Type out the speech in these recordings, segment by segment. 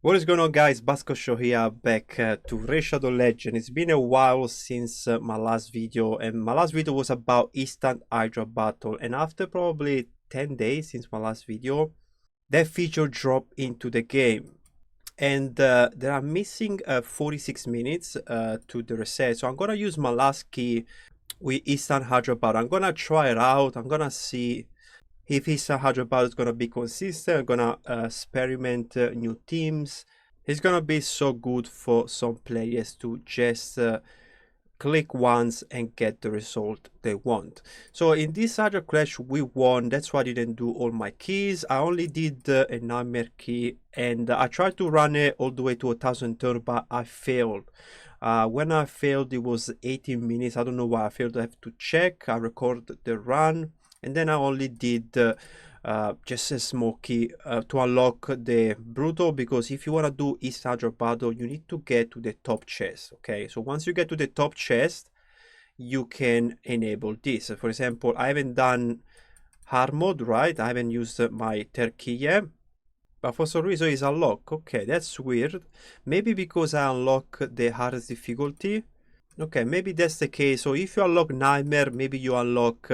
What is going on, guys? Basco Show here, back to Ray Shadow Legend. It's been a while since my last video, and my last video was about Instant Hydra Battle. And after probably 10 days since my last video, that feature dropped into the game. And there are missing 46 minutes to the reset. So I'm gonna use my last key with Instant Hydra Battle. I'm gonna try it out. I'm gonna see if Instant Hydra Battle is gonna be consistent. I'm gonna experiment new teams. It's gonna be so good for some players to just click once and get the result they want. So in this Hydra Clash we won. That's why I didn't do all my keys. I only did a nightmare key, and I tried to run it all the way to 1000 turn, but I failed. When I failed, it was 18 minutes. I don't know why I failed. I have to check. I record the run, and then I only did just a small key to unlock the brutal, because if you want to do East Hydra Battle, you need to get to the top chest. Okay, so once you get to the top chest, you can enable this. For example, I haven't done hard mode, right? I haven't used my third key yet, but for some reason it's unlocked. Okay, that's weird. Maybe because I unlock the hardest difficulty. Okay, maybe that's the case. So if you unlock Nightmare, maybe you unlock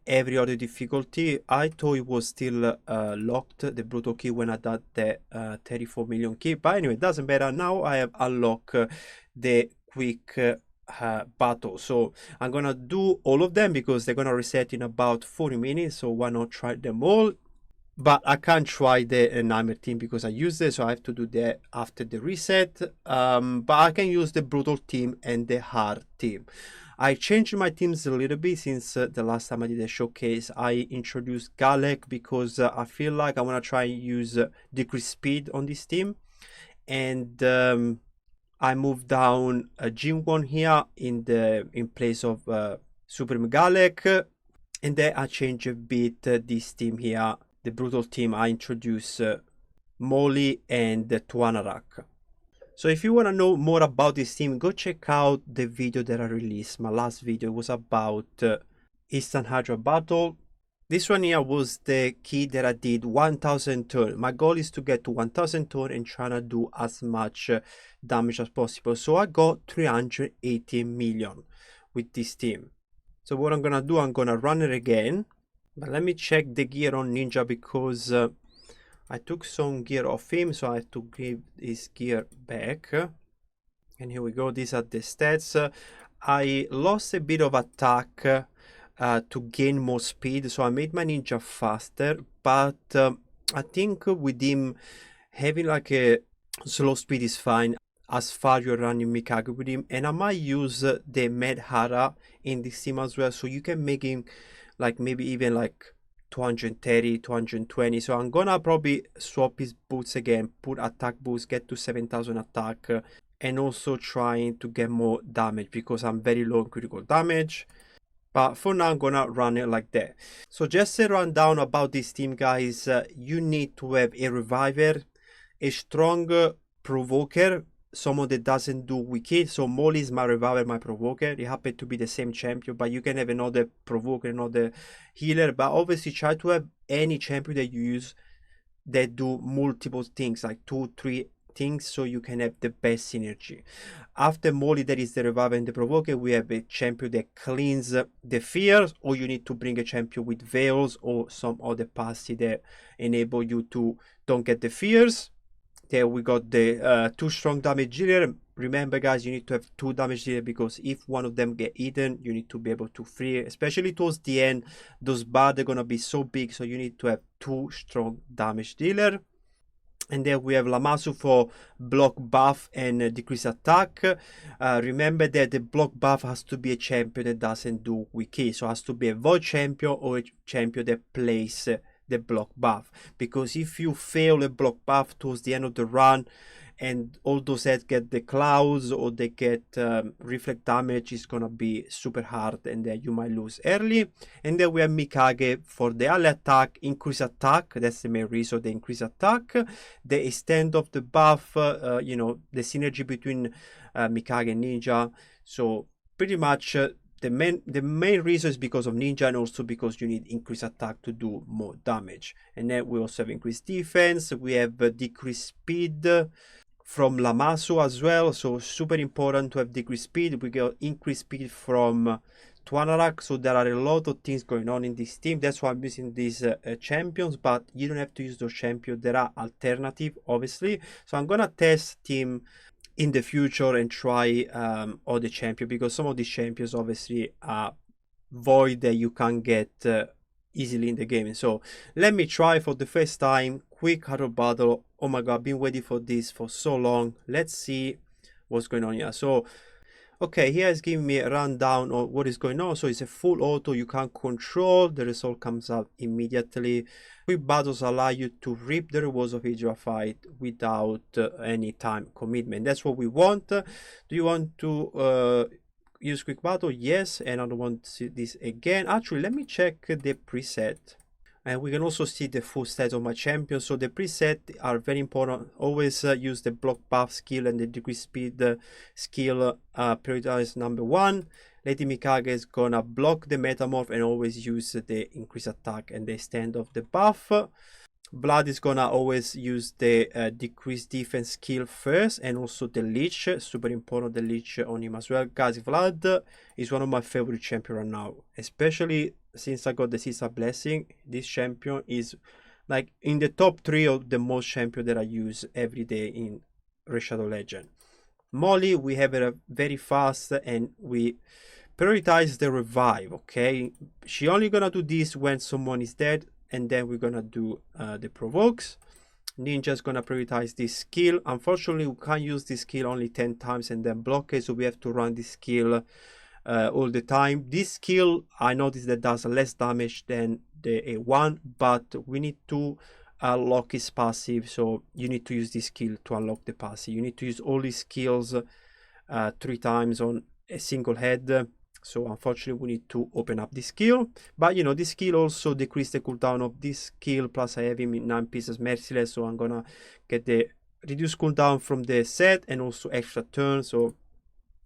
every other difficulty. I thought it was still locked, the brutal key, when I did the 34 million key. But anyway, it doesn't matter. Now I have unlocked the quick battle. So I'm gonna do all of them because they're gonna reset in about 40 minutes. So why not try them all? But I can't try the Nightmare team because I used it, so I have to do that after the reset. But I can use the brutal team and the hard team. I changed my teams a little bit since the last time I did a showcase. I introduced Galek because I feel like I want to try and use decrease speed on this team. And I moved down Gym 1 here in place of Supreme Galek. And then I changed a bit this team here. The brutal team, I introduce Molly and Tuanarak. So if you want to know more about this team, go check out the video that I released. My last video was about Instant Hydra Battle. This one here was the key that I did 1000 turn. My goal is to get to 1000 turn and trying to do as much damage as possible. So I got 380 million with this team. So what I'm gonna do, I'm gonna run it again. But let me check the gear on Ninja because I took some gear off him, so I have to give his gear back. And here we go, these are the stats. I lost a bit of attack to gain more speed, so I made my Ninja faster, but I think with him having like a slow speed is fine as far you're running Mikage with him. And I might use the Mad Hara in this team as well, so you can make him like maybe even like 230, 220. So I'm gonna probably swap his boots again, put attack boots, get to 7000 attack, and also trying to get more damage because I'm very low in critical damage. But for now, I'm gonna run it like that. So just a rundown about this team, guys. You need to have a reviver, a strong provoker, someone that doesn't do wiki. So Molly is my reviver, my provoker. They happen to be the same champion, but you can have another provoker, another healer. But obviously try to have any champion that you use that do multiple things, like 2-3 things, so you can have the best synergy. After Molly, that is the reviver and the provoker, we have a champion that cleans the fears, or you need to bring a champion with veils or some other passive that enable you to don't get the fears. There we got the 2 strong damage dealer. Remember, guys, you need to have 2 damage dealer because if one of them get eaten, you need to be able to free it. Especially towards the end, those bars are gonna be so big, so you need to have 2 strong damage dealer. And then we have Lamasu for block buff and decrease attack. Remember that the block buff has to be a champion that doesn't do wiki, so it has to be a void champion or a champion that plays the block buff, because if you fail a block buff towards the end of the run and all those heads get the clouds or they get reflect damage, is gonna be super hard and then you might lose early. And then we have Mikage for the ally attack, increase attack. That's the main reason, the increase attack, the extend of the buff, you know, the synergy between Mikage and Ninja. So pretty much the main reason is because of Ninja, and also because you need increased attack to do more damage. And then we also have increased defense. We have decreased speed from Lamasu as well, so super important to have decreased speed. We got increased speed from Tuanarak, so there are a lot of things going on in this team. That's why I'm using these champions, but you don't have to use those champions. There are alternatives, obviously. So I'm gonna test team in the future and try all the champions, because some of these champions obviously are void that you can't get easily in the game. So let me try for the first time quick hydra battle. Oh my god, I've been waiting for this for so long. Let's see what's going on here. So okay, here is giving me a rundown of what is going on. So it's a full auto, you can't control, the result comes out immediately. Quick battles allow you to reap the rewards of each fight without any time commitment. That's what we want. Do you want to use quick battle? Yes, and I don't want to see this again. Actually, let me check the preset. And we can also see the full stats of my champion. So the preset are very important. Always use the block buff skill and the decrease speed skill prioritize number 1. Lady Mikage is gonna block the metamorph and always use the increase attack and the extend of the buff. Blood is gonna always use the decreased defense skill first, and also the leech, super important, the leech on him as well. Guys, Vlad is one of my favorite champions right now, especially since I got the Caesar blessing. This champion is like in the top 3 of the most champion that I use every day in Shadow Legend. Molly, we have her very fast and we prioritize the revive. Okay, she only gonna do this when someone is dead, and then we're gonna do the provokes. Ninja's gonna prioritize this skill. Unfortunately, we can't use this skill only 10 times and then block it, so we have to run this skill all the time. This skill, I noticed that does less damage than the A1, but we need to unlock his passive, so you need to use this skill to unlock the passive. You need to use all these skills 3 times on a single head. So unfortunately we need to open up this skill, but you know, this skill also decrease the cooldown of this skill, plus I have him in 9 pieces merciless, so I'm gonna get the reduced cooldown from the set and also extra turn. So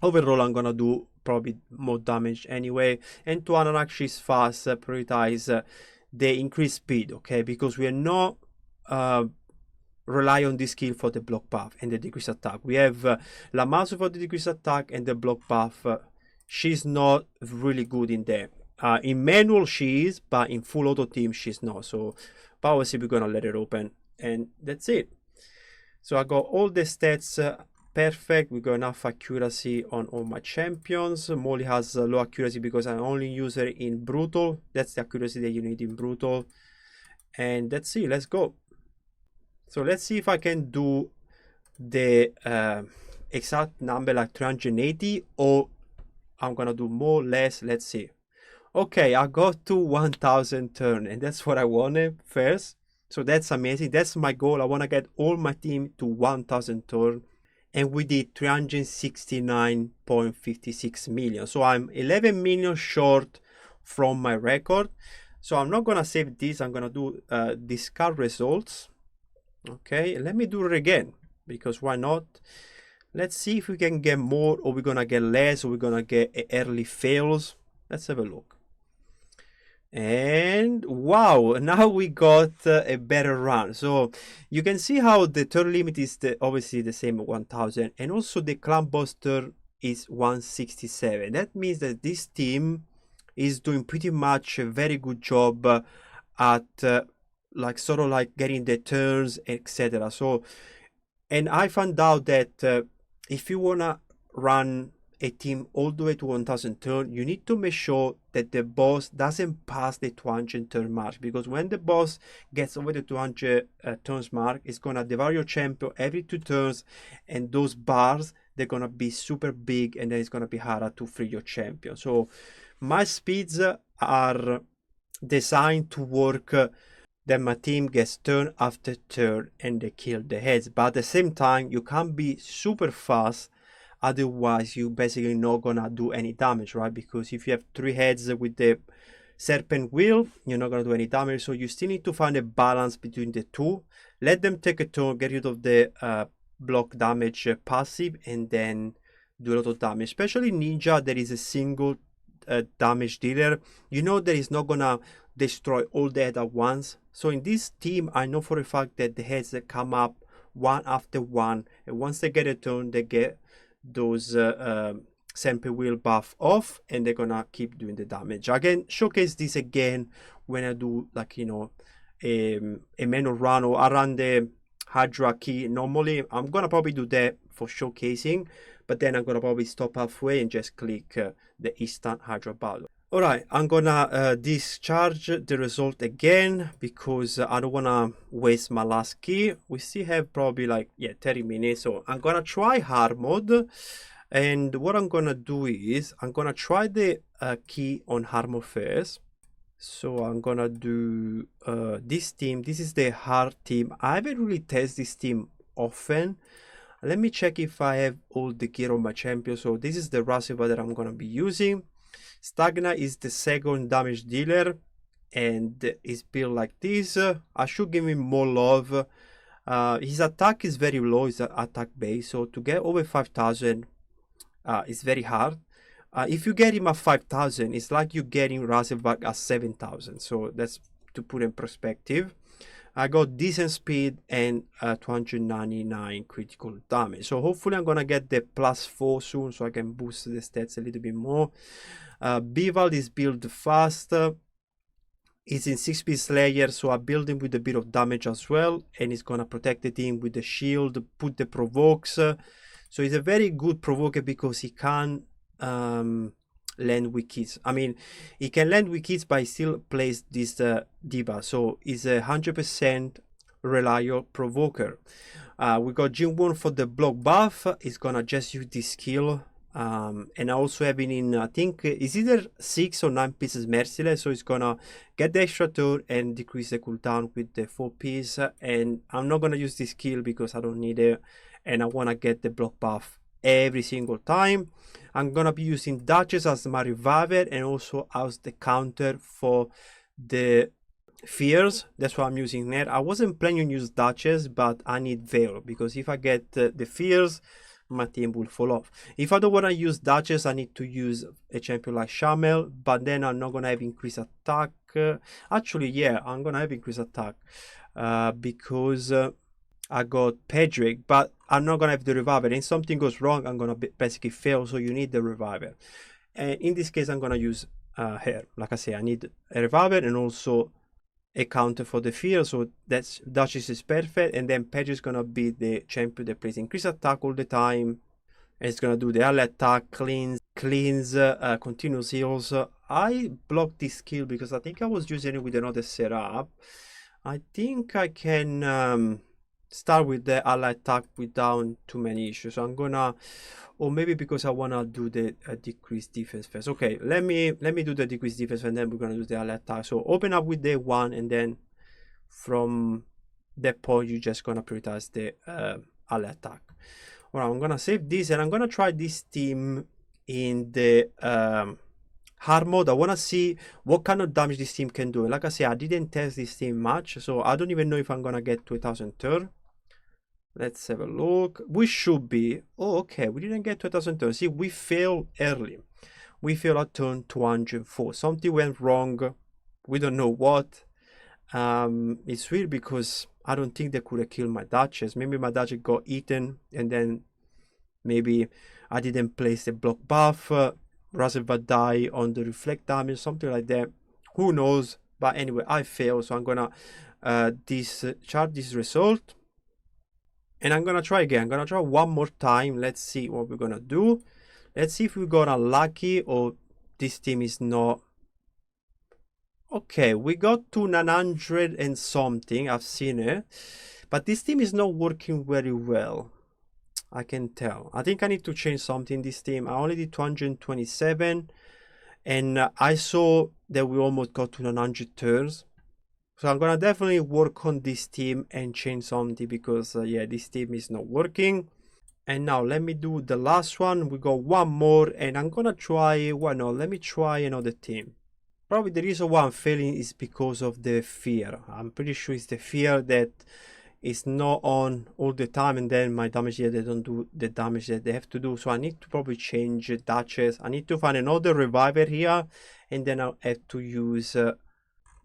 overall I'm gonna do probably more damage anyway. And to actually is fast, prioritize the increased speed, okay, because we are not rely on this skill for the block buff and the decreased attack. We have Lamasu for the decreased attack and the block buff. She's not really good in there. In manual she is, but in full auto team she's not. So but obviously we're gonna let it open, and that's it. So I got all the stats perfect. We got enough accuracy on all my champions. Molly has low accuracy because I only use her in brutal. That's the accuracy that you need in brutal. And that's it. Let's go. So let's see if I can do the exact number, like 380, or I'm gonna do more, less. Let's see. Okay, I got to 1000 turn, and that's what I wanted first. So that's amazing. That's my goal. I want to get all my team to 1000 turn, and we did 369.56 million. So I'm 11 million short from my record. So I'm not gonna save this. I'm gonna do discard results. Okay, let me do it again, because why not? Let's see if we can get more, or we're gonna get less, or we're gonna get early fails. Let's have a look. And wow, now we got a better run. So you can see how the turn limit is obviously the same at 1000, and also the clan boss turn is 167. That means that this team is doing pretty much a very good job at like sort of like getting the turns, etc. So, and I found out that if you wanna run a team all the way to 1000 turn, you need to make sure that the boss doesn't pass the 200 turn mark, because when the boss gets over the 200 turns mark, it's gonna devour your champion every 2 turns, and those bars, they're gonna be super big, and then it's gonna be harder to free your champion. So my speeds are designed to work that my team gets turn after turn and they kill the heads, but at the same time you can't be super fast, otherwise you basically not gonna do any damage, right? Because if you have 3 heads with the serpent wheel, you're not gonna do any damage. So you still need to find a balance between the two. Let them take a turn, get rid of the block damage passive, and then do a lot of damage. Especially Ninja, there is a single damage dealer, you know that it's not gonna destroy all the head at once. So in this team, I know for a fact that the heads that come up one after one, and once they get a turn, they get those Semper Wheel buff off, and they're gonna keep doing the damage. Again, showcase this again when I do, like, you know, a manual run, or I run the Hydra key. Normally I'm gonna probably do that for showcasing, but then I'm gonna probably stop halfway and just click the instant Hydra battle. All right, I'm gonna discharge the result again because I don't wanna waste my last key. We still have probably like 30 minutes, so I'm gonna try hard mode. And what I'm gonna do is I'm gonna try the key on hard mode first. So I'm gonna do this team. This is the hard team. I haven't really tested this team often. Let me check if I have all the gear on my champion. So this is the Rasiva that I'm gonna be using. Stagna is the second damage dealer and is built like this. I should give him more love. His attack is very low, his attack base. So to get over 5,000 is very hard. If you get him at 5,000, it's like you're getting Rasenbach at 7,000. So that's to put in perspective. I got decent speed and 299 critical damage. So hopefully I'm gonna get the +4 soon, so I can boost the stats a little bit more. Bivald is built fast. He's in 6-speed Slayer, so I build him with a bit of damage as well, and he's gonna protect the team with the shield, put the provokes. So he's a very good provoker because he can land with kits. I mean, he can land with kits, but he still plays this Diva. So he's a 100% reliable provoker. We got Jinwon for the block buff. He's gonna just use this skill. And I also have it in, I think it's either 6 or 9 pieces merciless, so it's gonna get the extra turn and decrease the cooldown with the 4 piece. And I'm not gonna use this skill because I don't need it, and I wanna get the block buff every single time. I'm gonna be using Duchess as my reviver and also as the counter for the fears. That's why I'm using that. I wasn't planning to use Duchess, but I need Veil because if I get the fears, my team will fall off. If I don't want to use Duchess, I need to use a champion like Shamel, but then I'm not gonna have increased attack. Actually, yeah, I'm gonna have increased attack because I got Pedrick, but I'm not gonna have the reviver. And if something goes wrong, I'm gonna basically fail. So you need the reviver. And in this case, I'm gonna use her. Like I say, I need a reviver and also a counter for the fear. So that's Duchess is perfect. And then Pedrick is gonna be the champion that plays increased attack all the time. And it's gonna do the ally attack, cleanse, continuous heals. I blocked this skill because I think I was using it with another setup. I think I can start with the ally attack without too many issues. So I'm gonna, or maybe because I wanna do the decreased defense first. Okay, let me do the decreased defense and then we're gonna do the ally attack. So open up with the 1 and then from that point you're just gonna prioritize the ally attack. Alright, I'm gonna save this and I'm gonna try this team in the hard mode. I want to see what kind of damage this team can do. Like I said, I didn't test this team much, so I don't even know if I'm gonna get to 1000 turn. Let's have a look. We should be. Oh, okay, we didn't get to 1000 turn. See, we failed early. We failed at turn 204. Something went wrong. We don't know what. It's weird because I don't think they could have killed my Duchess. Maybe my Duchess got eaten and then maybe I didn't place the block buff. Rasenbach die on the reflect damage, something like that. Who knows? But anyway, I failed, so I'm gonna discharge this result. And I'm gonna try again. I'm gonna try one more time. Let's see what we're gonna do. Let's see if we got unlucky or this team is not. Okay, we got to 900 and something. I've seen it. But this team is not working very well. I can tell. I think I need to change something in this team. I only did 227. And I saw that we almost got to 900 turns. So I'm gonna definitely work on this team and change something because yeah, this team is not working. And now let me do the last one. We got one more and I'm gonna try, well no, let me try another team. Probably the reason why I'm failing is because of the fear. I'm pretty sure it's the fear that it's not on all the time, and then my damage here, they don't do the damage that they have to do. So I need to probably change Duchess. I need to find another reviver here, and then I'll have to use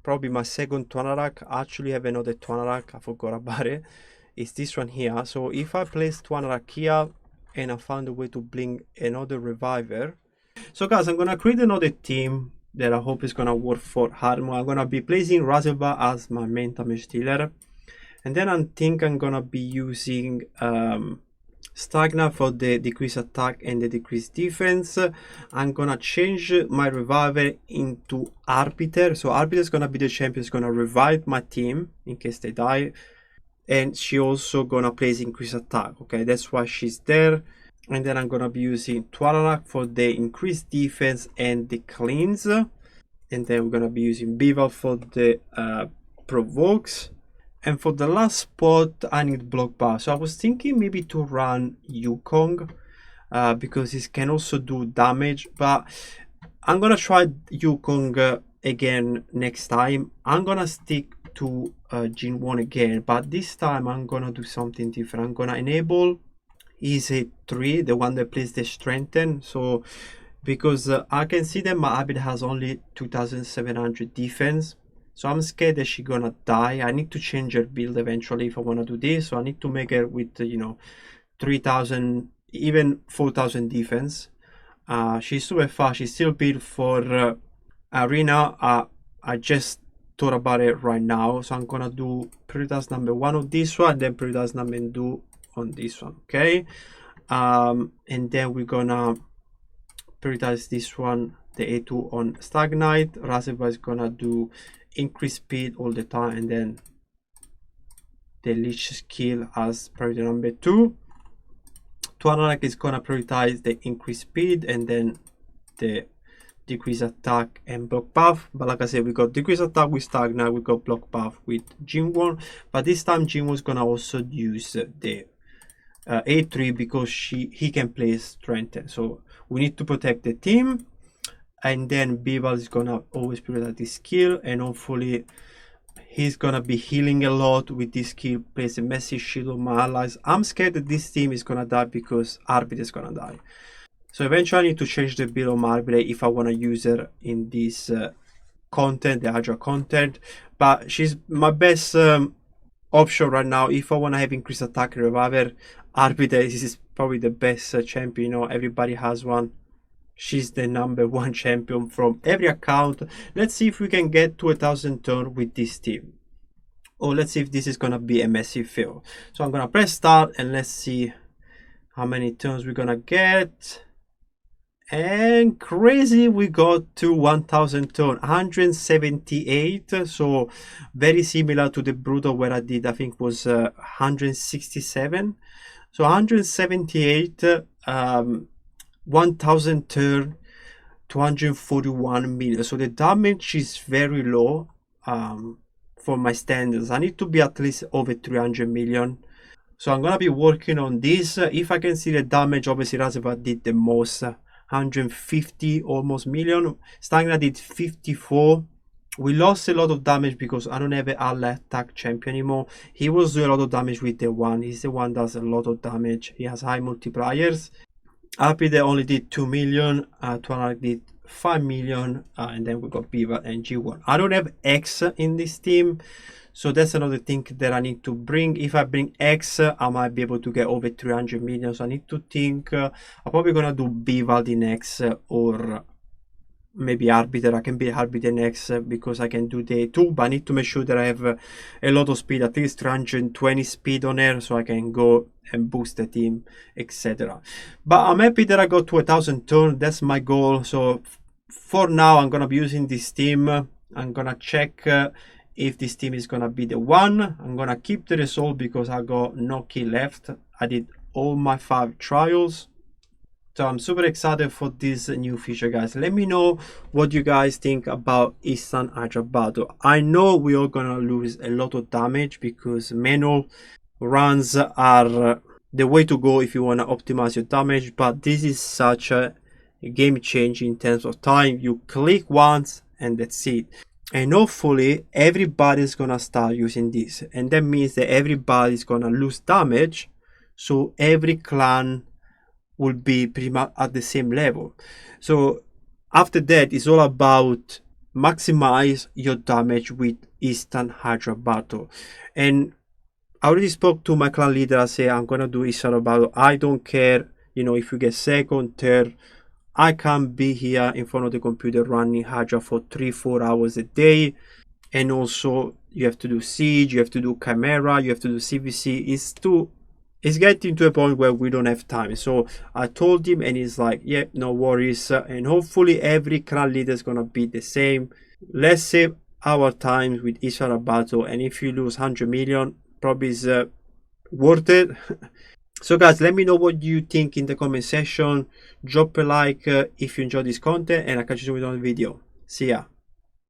probably my second Twanarak. I actually have another Twanarak, I forgot about it. It's this one here. So if I place Twanarak here and I found a way to bring another reviver. So guys, I'm gonna create another team that I hope is gonna work for Harmo. I'm gonna be placing Razelba as my main damage dealer, and then I think I'm gonna be using Stagna for the decreased attack and the decreased defense. I'm gonna change my reviver into Arbiter. So Arbiter is gonna be the champion, is gonna revive my team in case they die, and she also gonna place increased attack. Okay, that's why she's there. And then I'm gonna be using Twalarak for the increased defense and the cleanse, and then we're gonna be using Bival for the provokes. And for the last spot, I need block bar. So I was thinking maybe to run Yukong because it can also do damage, but I'm gonna try Yukong again next time. I'm gonna stick to Jinwon again, but this time I'm gonna do something different. I'm gonna enable Easy 3, the one that plays the strengthen. So because I can see that my Abid has only 2700 defense, so I'm scared that she's gonna die. I need to change her build eventually if I want to do this. So I need to make her with 3000, even 4000 defense. She's super fast. She's still built for arena. I just thought about it right now, so I'm gonna do prioritize number 1 on this one, then prioritize number 2 on this one. Okay, and then we're gonna prioritize this one, the A2 on Stagnite. Razeva is gonna do increase speed all the time, and then the leech skill as priority number 2. Twanarak is gonna prioritize the increase speed and then the decrease attack and block buff. But like I said, we got decrease attack with Stagnite, we got block buff with Jinwon, but this time Jinwon is gonna also use the A3 because he can play strengthen. So we need to protect the team, and then Bival is gonna always prioritize this skill, and hopefully he's gonna be healing a lot with this skill, place a massive shield on my allies. I'm scared that this team is gonna die because Arbiter is gonna die. So eventually I need to change the build on my Arbiter if I wanna use her in this content, the Hydra content. But she's my best option right now if I wanna have increased attack and reviver. Arbiter is probably the best champion. Everybody has one. She's the number 1 champion from every account. Let's see if we can get to 1000 turn with this team, or let's see if this is gonna be a massive fail. So I'm gonna press start and let's see how many turns we're gonna get. And crazy, we got to 1000 turn, 178. So very similar to the brutal where I did, I think was 167. So 178, 1000 turn, 241 million. So the damage is very low for my standards. I need to be at least over 300 million. So I'm gonna be working on this. If I can see the damage, obviously Razeva did the most, 150 almost million. Stagna did 54. We lost a lot of damage because I don't have an ally attack champion anymore. He was doing a lot of damage with the one. He's the one that does a lot of damage. He has high multipliers. Apide only did 2 million. Twanarak did 5 million. And then we got Biva and G1. I don't have X in this team, so that's another thing that I need to bring. If I bring X, I might be able to get over 300 million. So I need to think. I'm probably gonna do Bival in X or maybe Arbiter. I can be Arbiter next because I can do the 2, but I need to make sure that I have a lot of speed, at least 320 speed on her, so I can go and boost the team, etc. But I'm happy that I got to 1000 turn. That's my goal. So for now, I'm gonna be using this team. I'm gonna check if this team is gonna be the one. I'm gonna keep the result because I got no kill left. I did all my 5 trials. So I'm super excited for this new feature, guys. Let me know what you guys think about INSTA HYDRA battle. I know we are gonna lose a lot of damage because manual runs are the way to go if you wanna optimize your damage, but this is such a game changer in terms of time. You click once and that's it. And hopefully everybody's gonna start using this, and that means that everybody's gonna lose damage, so every clan will be pretty much at the same level. So after that, it's all about maximize your damage with instant Hydra battle. And I already spoke to my clan leader. I say I'm gonna do instant battle. I don't care, if you get second, third. I can't be here in front of the computer running Hydra for 3-4 hours a day. And also you have to do siege, you have to do chimera, you have to do CVC. It's getting to a point where we don't have time. So I told him, and he's like, yeah, no worries. And hopefully every clan leader is gonna be the same. Let's save our time with each other battle, and if you lose 100 million, probably is worth it. So guys, let me know what you think in the comment section. Drop a like if you enjoyed this content, and I'll catch you with another video. See ya.